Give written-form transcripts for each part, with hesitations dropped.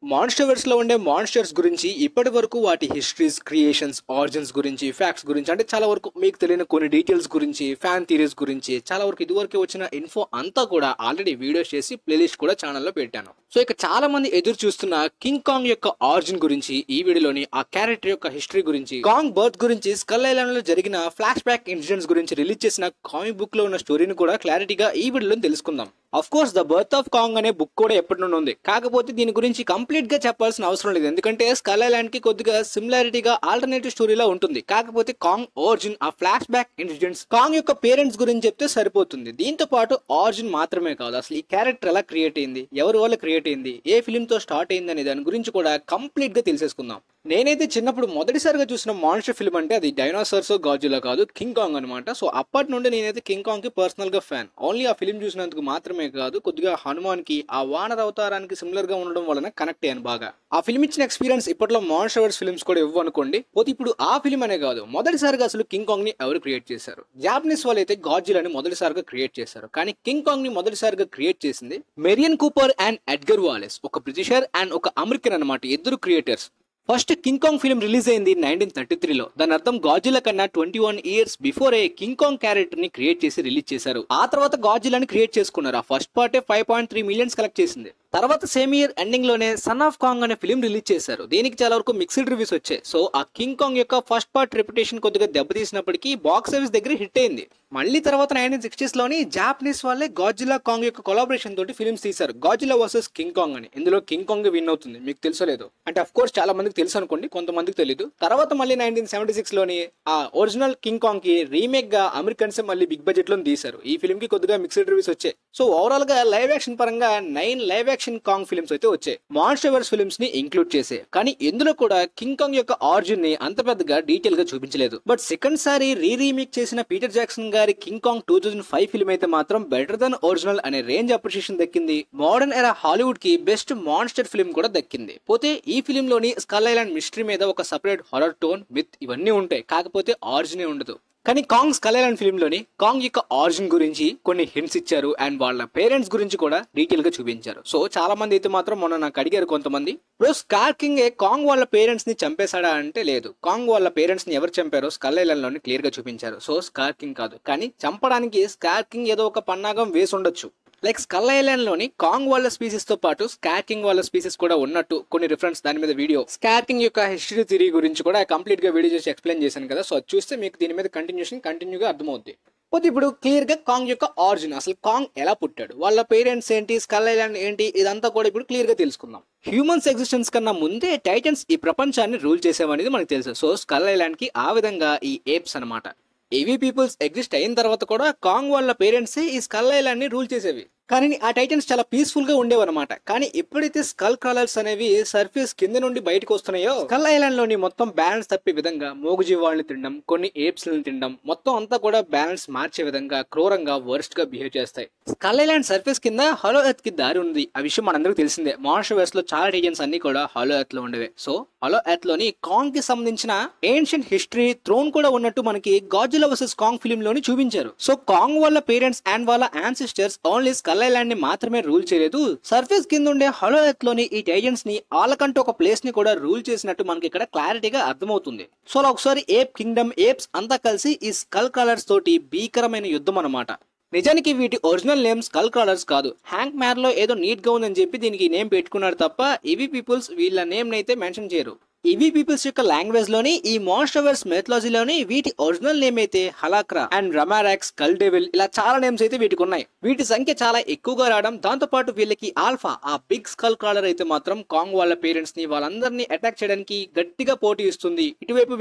మాన్స్టర్వర్స్ లో ఉండే మాన్స్టర్స్ గురించి ఇప్పటి వరకు వాటి హిస్టరీస్, క్రియేషన్స్, ఆరిజిన్స్ గురించి, ఫ్యాక్ట్స్ గురించి అంటే చాలా వరకు మీకు తెలియని కొన్ని డీటెయిల్స్ గురించి, ఫ్యాన్ థియరీస్ గురించి చాలా వరకు ఇదివరకు వచ్చిన ఇన్ఫో అంతా కూడా ఆల్రెడీ వీడియోస్ చేసి ప్లేలిస్ట్ కూడా ఛానల్లో పెట్టాను. సో ఇక చాలా మంది ఎదురు చూస్తున్న కింగ్ కాంగ్ యొక్క ఆరిజిన్ గురించి ఈ వీడియోలోని, ఆ క్యారెక్టర్ యొక్క హిస్టరీ గురించి, కాంగ్ బర్త్ గురించి, స్కల్ ఐలాండ్ లో జరిగిన ఫ్లాష్ బ్యాక్ ఇన్సిడెంట్స్ గురించి, రిలీజ్ చేసిన కామిక్ బుక్ లో ఉన్న స్టోరీని కూడా క్లారిటీగా ఈ వీడియోలో తెలుసుకుందాం. Of course the birth of Kong అనే బుక్ కూడా ఎప్పటి నుండి ఉంది. కాకపోతే దీని గురించి కంప్లీట్ గా చెప్పాల్సిన అవసరం లేదు, ఎందుకంటే స్కల్ ఐలాండ్ కి కొద్దిగా సిమిలారిటీగా ఆల్టర్నేటివ్ స్టోరీలా ఉంటుంది. కాకపోతే కాంగ్ ఆరిజిన్, ఆ ఫ్లాష్ బ్యాక్ ఇన్సిడెంట్స్, కాంగ్ యొక్క పేరెంట్స్ గురించి చెప్తే సరిపోతుంది. దీంతో పాటు ఆరిజిన్ మాత్రమే కాదు, అసలు ఈ క్యారెక్టర్ ఎలా క్రియేట్ అయింది, ఎవరి వల్ల క్రియేట్ అయింది, ఏ ఫిలిం తో స్టార్ట్ అయింది అనే దాని గురించి కూడా కంప్లీట్ గా తెలిసేసుకుందాం. నేనైతే చిన్నప్పుడు మొదటిసారిగా చూసిన మాన్స్టర్ ఫిల్మ్ అంటే అది డైనోసార్స్, గాడ్జిల్లా కాదు, కింగ్ కాంగ్ అనమాట. సో అప్పటి నుండి నేనైతే కింగ్ కాంగ్ కి పర్సనల్ గా ఫ్యాన్. ఓన్లీ ఆ ఫిల్మ్ చూసినందుకు మాత్రమే కాదు, కొద్దిగా హనుమాన్ కి, ఆ వానర అవతారానికి సిమిలర్ గా ఉండడం వలన కనెక్ట్ అయ్యాను బాగా. ఆ ఫిల్మ్ ఇచ్చిన ఎక్స్పీరియన్స్ ఇప్పట్లో మాన్స్టర్వర్స్ ఫిల్మ్స్ కూడా ఇవ్వనుకోండి. పోతే ఇప్పుడు ఆ ఫిల్మ్ అనే కాదు, మొదటిసారిగా అసలు కింగ్ కాంగ్ ని ఎవరు క్రియేట్ చేశారు? జాపనీస్ వాళ్ళు అయితే గాడ్జిల్లాని మొదటిసారిగా క్రియేట్ చేశారు. కానీ కింగ్ కాంగ్ ని మొదటిసారిగా క్రియేట్ చేసింది Marrion Cooper and Edgar Wallace, ఒక బ్రిటిషర్ అండ్ ఒక అమెరికన్ అనమాట, ఇద్దరు creators. First king Kong film release అయింది 1933లో. దాని అర్థం గాడ్జిల్లా కన్నా 21 years before king Kong character ని క్రియేట్ చేసి రిలీజ్ చేశారు. ఆ తర్వాత గాడ్జిల్లాని క్రియేట్ చేసుకున్నారు. ఆ ఫస్ట్ పార్టే 5.3 మిలియన్స్ కలెక్ట్ చేసింది. తర్వాత సేమ్ ఇయర్ ఎండింగ్ లోనే సన్ ఆఫ్ కాంగ్ అనే ఫిల్మ్ రిలీజ్ చేశారు. దీనికి చాలా వరకు మిక్స్డ్ రివ్యూస్ వచ్చాయి. సో ఆ కింగ్ కాంగ్ యొక్క ఫస్ట్ పార్ట్ రెప్యుటేషన్ కొద్దిగా దెబ్బతీసినప్పటికీ బాక్స్ ఆఫీస్ దగ్గర హిట్ అయింది. మళ్ళీ తర్వాత 1960s లోని జాపనీస్ వాళ్ళే గాడ్జిల్లా కాంగ్ యొక్క కొలాబరేషన్ తోటి ఫిల్మ్స్ తీశారు, గాడ్జిల్లా వర్సెస్ కింగ్ కాంగ్ అని. ఇందులో కింగ్ కాంగ్ విన్ అవుతుంది. మీకు తెలుసలేదు అంటే అఫ్ కోర్స్ చాలా మందికి తెలుసు అనుకోండి, కొంతమందికి తెలీదు. తర్వాత మళ్ళీ 1976 లోని ఆ ఒరిజినల్ కింగ్ కాంగ్ కి రీమేక్ గా అమెరికన్స్ మళ్ళీ బిగ్ బడ్జెట్ లో తీశారు. ఈ ఫిల్మ్ కి కొద్దిగా మిక్స్డ్ రివ్యూస్ వచ్చాయి. సో ఓవరాల్ గా లైవ్ యాక్షన్ పరంగా 9 లైవ్ యాక్షన్ కాంగ్ ఫిల్మ్స్ అయితే వచ్చాయి, మాన్స్టర్వర్స్ ఫిల్మ్స్ ని ఇంక్లూడ్ చేసే. కానీ ఎందులో కూడా కింగ్ కాంగ్ యొక్క ఆరిజిన్ ని అంత పెద్దగా డీటెయిల్ గా చూపించలేదు. బట్ సెకండ్ సారి రీమేక్ చేసిన పీటర్ జాక్సన్ గారి కింగ్ కాంగ్ 2005 ఫిల్మ్ అయితే మాత్రం బెటర్ దెన్ ఒరిజినల్ అనే రేంజ్ అప్రిషియేషన్ దక్కింది. మోడర్న్ ఎరా హాలీవుడ్ కి బెస్ట్ మాన్స్టర్ ఫిల్మ్ కూడా దక్కింది. పోతే ఈ ఫిల్మ్ లోని స్కల్ ఐలాండ్ మిస్టరీ మీద ఒక సపరేట్ హారర్ టోన్, మిత్ ఇవన్నీ ఉంటాయి. కాకపోతే ఆరిజినే ఉండదు. కానీ కాంగ్ స్కల్ ఐలాండ్ ఫిల్మ్ లోని కాంగ్ యొక్క ఆరిజిన్ గురించి కొన్ని హింట్స్ ఇచ్చారు అండ్ వాళ్ళ పేరెంట్స్ గురించి కూడా డీటెయిల్ గా చూపించారు. సో చాలా మంది అయితే మాత్రం మొన్న నాకు అడిగారు కొంతమంది, బ్రో స్కార్ కింగ్ కాంగ్ వాళ్ళ పేరెంట్స్ ని చంపేశాడా అంటే లేదు. కాంగ్ వాళ్ళ పేరెంట్స్ ని ఎవరు చంపారో స్కల్ ఐలాండ్ లోని క్లియర్ గా చూపించారు. సో స్కార్ కింగ్ కాదు, కానీ చంపడానికి స్కార్ కింగ్ ఏదో ఒక పన్నాగం వేసి ఉండొచ్చు. లైక్ స్కల్ ఐలాండ్ లోని కాంగ్ వాళ్ళ స్పీసెస్ తో పాటు స్కార్ కింగ్ వాళ్ళ స్పీసెస్ కూడా ఉన్నట్టు కొన్ని రిఫరెన్స్ దాని మీద వీడియో, స్కార్ కింగ్ యొక్క హిస్టరీ థియరీ గురించి కూడా కంప్లీట్ గా వీడియో చేసి ఎక్స్ప్లెయిన్ చేశాను కదా. సో అది చూస్తే మీకు దీని మీద కంటిన్యూగా అర్థమవుద్ది. పోతే ఇప్పుడు క్లియర్ గా కాంగ్ యొక్క ఆరిజిన్, అసలు కాంగ్ ఎలా పుట్టాడు, వాళ్ళ పేరెంట్స్ ఏంటి, స్కల్ ఐలాండ్ ఏంటి, ఇదంతా కూడా ఇప్పుడు క్లియర్ గా తెలుసుకుందాం. హ్యూమన్స్ ఎగ్జిస్టెన్స్ కన్నా ముందే టైటన్స్ ఈ ప్రపంచాన్ని రూల్ చేసేవనేది మనకు తెలుసు. సో స్కల్ ఐలాండ్ కి ఆ విధంగా ఈ ఏప్స్ అనమాట, ఏవీ పీపుల్స్ ఎగ్జిస్ట్ అయిన తర్వాత కూడా కాంగ్ వాళ్ళ పేరెంట్స్ ఈ స్కల్ ఐలాండ్ ని రూల్ చేసేవి. కానీ ఆ టైటన్స్ చాలా పీస్ఫుల్ గా ఉండేవన్నమాట. కానీ ఎప్పుడైతే స్కల్ క్రాలర్స్ అనేవి సర్ఫేస్ కింద నుండి బయటకు వస్తున్నాయో, స్కల్ ఐలాండ్ లోని మొత్తం బ్యాలెన్స్ తప్పే విధంగా మూగజీవాళ్ళని తినడం, కొన్ని ఏప్స్ ని తినడం, మొత్తం అంతా కూడా బ్యాలెన్స్ మార్చే విధంగా క్రూరంగా వర్స్ట్ గా బిహేవ్ చేస్తాయి. స్కల్ ఐలాండ్ సర్ఫేస్ కింద హాలో ఎర్త్ కి దారి ఉంది. ఆ విషయం మనందరికీ తెలిసిందే. మాన్స్టర్వర్స్ లో చాలా టైటన్స్ అన్ని కూడా హాలో ఎర్త్ లో ఉండేవే. సో హాలో ఎర్త్ లోని కాంగ్ కి సంబంధించిన ఏన్షియంట్ హిస్టరీ, థ్రోన్ కూడా ఉన్నట్టు మనకి గాడ్జిల్లా వర్సెస్ కాంగ్ ఫిల్మ్ లోని చూపించారు. సో కాంగ్ వాళ్ళ పేరెంట్స్ అండ్ వాళ్ళ యాన్సిస్టర్స్ ఓన్లీ స్కల్ ఐలాండ్ ని మాత్రమే రూల్ చేయలేదు, సర్ఫేస్ కింద ఉండే హాలో ఎర్త్ లోని ఈ టైటన్స్ ని వాళ్ళకంటూ ఒక ప్లేస్ ని కూడా రూల్ చేసినట్టు మనకి ఇక్కడ క్లారిటీగా అర్థమవుతుంది. సో అలా ఒకసారి ఏప్ కింగ్డమ్, ఏప్స్ అంతా కలిసి ఈ స్కల్ క్రాలర్స్ తోటి భీకరమైన యుద్ధం అన్నమాట. నిజానికి వీటి ఒరిజినల్ నేమ్ స్కల్ క్రాలర్స్ కాదు, హ్యాంక్ మ్యార్ లో ఏదో నీట్ గా ఉందని చెప్పి దీనికి నేమ్ పెట్టుకున్నాడు తప్ప ఇవి పీపుల్స్ వీళ్ళ నేమ్ అయితే మెన్షన్ చేయరు. ఇవి పీపుల్స్ యొక్క లాంగ్వేజ్ లోని, ఈ మాన్స్టర్వర్స్ మెథాలజీలోని వీటి ఒరిజినల్ నేమ్ అయితే హలాక్రా అండ్ రమారాక్స్, స్కల్ డెవిల్, ఇలా చాలా నేమ్స్ అయితే వీటికి ఉన్నాయి. వీటి సంఖ్య చాలా ఎక్కువగా రావడం, దాంతో పాటు వీళ్ళకి ఆల్ఫా, ఆ బిగ్ స్కల్ క్రాలర్ అయితే మాత్రం కాంగ్ వాళ్ళ పేరెంట్స్ ని, వాళ్ళందరినీ అటాక్ చేయడానికి గట్టిగా పోటీ ఇస్తుంది. ఇటువైపు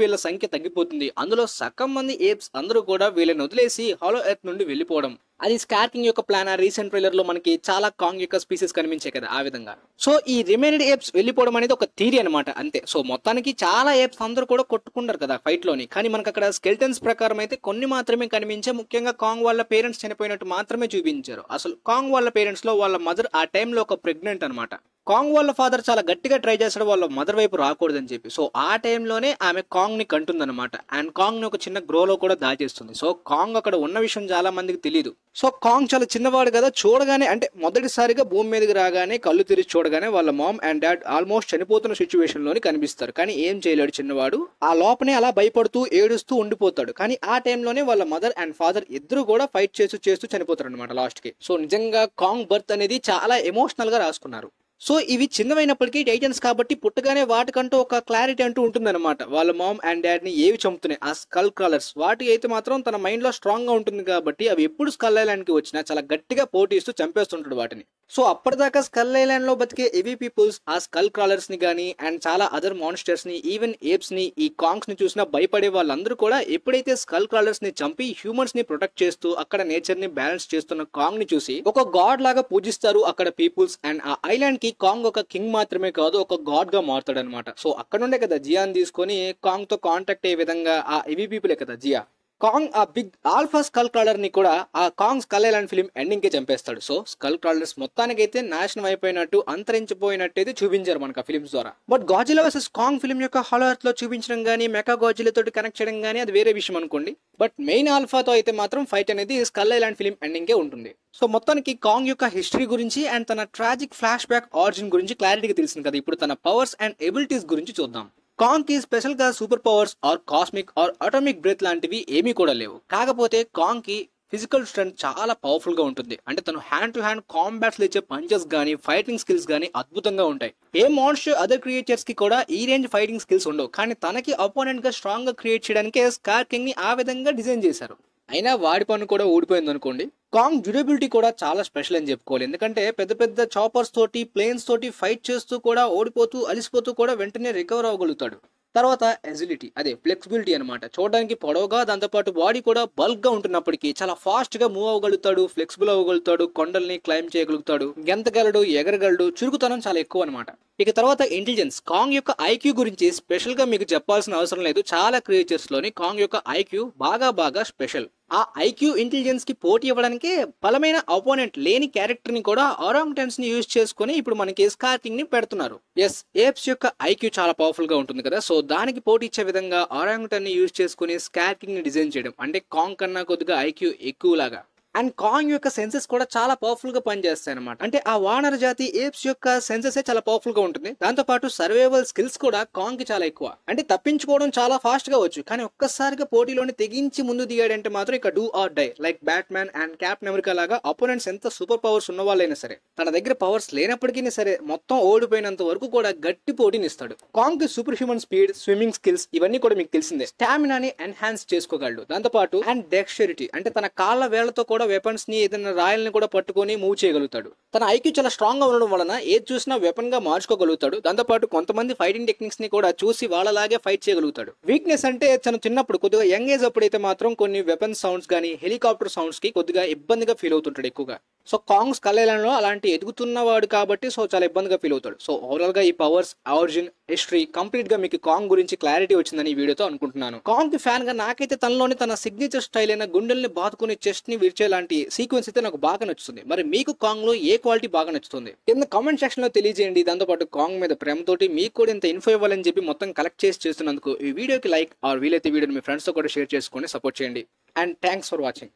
వీళ్ళ సంఖ్య తగ్గిపోతుంది. అందులో సగం మంది ఏప్స్ అందరూ కూడా వీళ్ళని వదిలేసి హాలో ఎర్త్ నుండి వెళ్లిపోవడం. అది స్కార్ కింగ్ యొక్క ప్లాన్. రీసెంట్ ట్రైలర్ లో మనకి చాలా కాంగ్ యొక్క స్పీసెస్ కనిపించాయి కదా, ఆ విధంగా. సో ఈ రిమైనెడ్ ఏప్స్ వెళ్ళిపోవడం అనేది ఒక థియరీ అనమాట, అంతే. సో మొత్తానికి చాలా ఏప్స్ అందరూ కూడా కొట్టుకుంటారు కదా ఫైట్ లోని. కానీ మనకు అక్కడ స్కెల్టన్స్ ప్రకారం అయితే కొన్ని మాత్రమే కనిపించే, ముఖ్యంగా కాంగ్ వాళ్ళ పేరెంట్స్ చనిపోయినట్టు మాత్రమే చూపించారు. అసలు కాంగ్ వాళ్ళ పేరెంట్స్ లో వాళ్ళ మదర్ ఆ టైంలో ఒక ప్రెగ్నెంట్ అనమాట. కాంగ్ వాళ్ళ ఫాదర్ చాలా గట్టిగా ట్రై చేస్తాడు వాళ్ళ మదర్ వైపు రాకూడదని చెప్పి. సో ఆ టైంలోనే ఆమె కాంగ్ ని కంటుందన్నమాట. అండ్ కాంగ్ ని ఒక చిన్న గ్రోలో కూడా దాచేస్తుంది. సో కాంగ్ అక్కడ ఉన్న విషయం చాలా మందికి తెలియదు. సో కాంగ్ చాలా చిన్నవాడు కదా, చూడగానే అంటే మొదటిసారిగా భూమి మీదకి రాగానే కళ్ళు తెరిచి చూడగానే వాళ్ళ మామ్ అండ్ డాడ్ ఆల్మోస్ట్ చనిపోతున్న సిచ్యువేషన్ లోని కనిపిస్తారు. కానీ ఏం చేయలేడు చిన్నవాడు. ఆ లోపనే అలా భయపడుతూ ఏడుస్తూ ఉండిపోతాడు. కానీ ఆ టైంలోనే వాళ్ళ మదర్ అండ్ ఫాదర్ ఇద్దరు కూడా ఫైట్ చేస్తూ చనిపోతారు అనమాట లాస్ట్ కి. సో నిజంగా కాంగ్ బర్త్ అనేది చాలా ఎమోషనల్ గా రాసుకున్నారు. సో ఇవి చిన్నవైనప్పటికీ టైటన్స్ కాబట్టి పుట్టగానే వాటికంటూ ఒక క్లారిటీ అంటూ ఉంటుందన్నమాట. వాళ్ళ మామ్ అండ్ డాడ్ ని ఏవి చంపుతున్నాయి ఆ స్కల్ క్రాలర్స్, వాటి అయితే మాత్రం తన మైండ్ లో స్ట్రాంగ్ గా ఉంటుంది కాబట్టి అవి ఎప్పుడు స్కల్ ఐలాండ్ కి వచ్చినా చాలా గట్టిగా పోటీస్తూ చంపేస్తుంటాడు వాటిని. సో అప్పటిదాకా స్కల్ ఐలాండ్ లో బతికే ఎవీ పీపుల్స్ ఆ స్కల్ క్రాలర్స్ ని గానీ అండ్ చాలా అదర్ మాన్స్టర్స్ ని ఈవెన్ ఏప్స్ ని ఈ కాంగ్స్ ని చూసినా భయపడే వాళ్ళందరూ కూడా ఎప్పుడైతే స్కల్ క్రాలర్స్ ని చంపి హ్యూమన్స్ ని ప్రొటెక్ట్ చేస్తూ అక్కడ నేచర్ ని బ్యాలెన్స్ చేస్తున్న కాంగ్ ని చూసి ఒక గాడ్ లాగా పూజిస్తారు అక్కడ పీపుల్స్. అండ్ ఆ ఐలాండ్ కి కాంగ్ ఒక కింగ్ మాత్రమే కాదు ఒక గాడ్ గా మారుతాడు అనమాట. సో అక్కడ నుండే కదా జియాన్ తీసుకొని కాంగ్ తో కాంటాక్ట్ అయ్యే విధంగా ఆ ఎవీ పీపులే కదా జియా. కాంగ్ ఆ బిగ్ ఆల్ఫా స్కల్ క్రాలర్ ని కూడా ఆ Kong Skull Island film ending కే చంపేస్తాడు. సో స్కల్ క్రాలర్స్ మొత్తానికైతే నాశనం అయిపోయినట్టు అంతరించిపోయినట్టయితే చూపించారు మనకు ఆ ఫిలిమ్స్ ద్వారా. బట్ గాజిలా వర్సెస్ కాంగ్ ఫిలిం యొక్క హాలో ఎర్త్ లో చూపించడం గానీ మెగా గాజిలా తోటి కనెక్ట్ చేయడం గానీ అది వేరే విషయం అనుకోండి. బట్ మెయిన్ ఆల్ఫాతో అయితే మాత్రం ఫైట్ అనేది స్కల్ ఐలాండ్ ఫిలిం ఎండింగ్ కే ఉంటుంది. సో మొత్తానికి కాంగ్ యొక్క హిస్టరీ గురించి అండ్ తన ట్రాజిక్ ఫ్లాష్ బ్యాక్ ఆరిజిన్ గురించి క్లారిటీగా తెలిసింది కదా. ఇప్పుడు తన పవర్స్ అండ్ ఎబిలిటీస్ గురించి చూద్దాం. కాంగ్ కి స్పెషల్ గా super powers or cosmic or atomic breath లాంటివి ఏమీ కూడా లేవు. కాకపోతే కాంగ్ కి ఫిజికల్ స్ట్రెంత్ చాలా పవర్ఫుల్ గా ఉంటుంది. అంటే తను హ్యాండ్ టు హ్యాండ్ కాంబాట్స్ లో ఇచ్చే పంచెస్ గానీ ఫైటింగ్ స్కిల్స్ గానీ అద్భుతంగా ఉంటాయి. ఏ మాన్స్టర్ అదర్ క్రియేచర్స్ కి కూడా ఈ రేంజ్ ఫైటింగ్ స్కిల్స్ ఉండవు. కానీ తనకి అపోనెంట్ గా స్ట్రాంగ్ గా క్రియేట్ చేయడానికి స్కార్ కింగ్ ని ఆ విధంగా డిజైన్ చేశారు. అయినా వాడి పన్ను కూడా ఊడిపోయింది అనుకోండి. కాంగ్ డ్యూరబిలిటీ కూడా చాలా స్పెషల్ అని చెప్పుకోవాలి. ఎందుకంటే పెద్ద పెద్ద చాపర్స్ తోటి ప్లేన్స్ తోటి ఫైట్ చేస్తూ కూడా ఓడిపోతూ అలిసిపోతూ కూడా వెంటనే రికవర్ అవ్వగలుగుతాడు. తర్వాత ఎజిలిటీ అదే ఫ్లెక్సిబిలిటీ అనమాట. చూడడానికి పొడవుగా దాంతోపాటు బాడీ కూడా బల్క్ గా ఉంటున్నప్పటికీ చాలా ఫాస్ట్ గా మూవ్ అవ్వగలుగుతాడు, ఫ్లెక్సిబుల్ అవ్వగలుగుతాడు, కొండల్ని క్లైంబ్ చేయగలుగుతాడు, గెంతగలడు, ఎగరగలడు, చురుకుతనం చాలా ఎక్కువ అనమాట. ఇక తర్వాత ఇంటెలిజెన్స్. కాంగ్ యొక్క ఐక్యూ గురించి స్పెషల్ గా మీకు చెప్పాల్సిన అవసరం లేదు. చాలా క్రియేచర్స్ లోని కాంగ్ యొక్క ఐక్యూ బాగా స్పెషల్. ఆ ఐక్యూ ఇంటెలిజెన్స్ కి పోటీ ఇవ్వడానికి బలమైన అపోనెంట్ లేని క్యారెక్టర్ ని కూడా ఆరాంగ్టన్స్ ని యూజ్ చేసుకుని ఇప్పుడు మనకి స్కార్ కింగ్ ని పెడుతున్నారు. ఎస్, ఏప్స్ యొక్క ఐక్యూ చాలా పవర్ఫుల్ గా ఉంటుంది కదా. సో దానికి పోటీ ఇచ్చే విధంగా ఆరాంగ్టన్ ని యూజ్ చేసుకుని స్కార్ కింగ్ ని డిజైన్ చేయడం అంటే కాంగ్ కన్నా కొద్దిగా ఐక్యూ ఎక్కువ లాగా. అండ్ కాంగ్ యొక్క సెన్సెస్ కూడా చాలా పవర్ఫుల్ గా పనిచేస్తాయి అనమాట. అంటే ఆ వానర జాతి ఏప్స్ యొక్క సెన్సెస్ చాలా పవర్ఫుల్ గా ఉంటుంది. దాంతో పాటు సర్వైవల్ స్కిల్స్ కూడా కాంగ్ కి చాలా ఎక్కువ. అంటే తప్పించుకోవడం చాలా ఫాస్ట్ గా వచ్చు, కానీ ఒక్కసారిగా పోటీలోని తెగించి ముందు దిగాడంటే మాత్రం ఇక do or die. Like Batman and captain America లాగా అపోనెంట్స్ ఎంత సూపర్ పవర్స్ ఉన్న వాళ్ళైనా సరే తన దగ్గర పవర్స్ లేనప్పటికీ సరే మొత్తం ఓడిపోయినంత వరకు కూడా గట్టి పోటీని ఇస్తాడు. కాంగ్ కి super human speed, swimming skills ఇవన్నీ కూడా మీకు తెలిసిందే. స్టామినాని ఎన్హాన్స్ చేసుకోగలడు. దాంతో పాటు అండ్ డెక్స్టరిటీ అంటే తన కాళ్ళ వేళ్లతో కూడా వెపన్స్ ని ఏదైనా రాయల్ని కూడా పట్టుకొని మూవ్ చేయగలుగుతాడు. తన ఐక్యూ చాలా స్ట్రాంగ్ గా ఉండడం వలన ఏది చూసినా వెపన్ గా మార్చుకోగలుగుతాడు. దాంతో పాటు కొంతమంది ఫైటింగ్ టెక్నిక్స్ ని కూడా చూసి వాళ్ళలాగే ఫైట్ చేయగలుగుతాడు. వీక్నెస్ అంటే తను చిన్నప్పుడు కొద్దిగా యంగ్ ఏజ్ అప్పుడైతే మాత్రం కొన్ని వెపన్ సౌండ్స్ గానీ హెలికాప్టర్ సౌండ్స్ కి కొద్దిగా ఇబ్బందిగా ఫీల్ అవుతుంటాడు ఎక్కువగా. సో కాంగ్ స్కల్ ఐలాండ్ లో అలాంటి ఎదుగుతున్నవాడు కాబట్టి సో చాలా ఇబ్బందిగా ఫీల్ అవుతాడు. సో ఓవరాల్ గా ఈ పవర్స్, ఆరిజిన్, హిస్టరీ కంప్లీట్ గా మీకు కాంగ్ గురించి క్లారిటీ వచ్చిందని ఈ వీడియోతో అనుకుంటున్నాను. కాంగ్ కి ఫ్యాన్ గా నాకైతే తనలోని తన సిగ్నేచర్ స్టైల్ అయిన గుండెల్ని బాదుకుని చెస్ట్ ని విరిచే లాంటి సీక్వెన్స్ అయితే నాకు బాగా నచ్చుతుంది. మరి మీకు కాంగ్ లో ఏ క్వాలిటీ బాగా నచ్చుతుంది కింద కామెంట్ సెక్షన్ లో తెలియజేయండి. దాంతో పాటు కాంగ్ మీద ప్రేమతోటి మీకు కూడా ఇంత ఇన్ఫో ఇవ్వాలని చెప్పి మొత్తం కలెక్ట్ చేస్తున్నందుకు ఈ వీడియోకి లైక్ ఆర్ వీలైతే వీడియోని మీ ఫ్రెండ్స్ తో కూడా షేర్ చేసుకొని సపోర్ట్ చేయండి. And thanks for watching.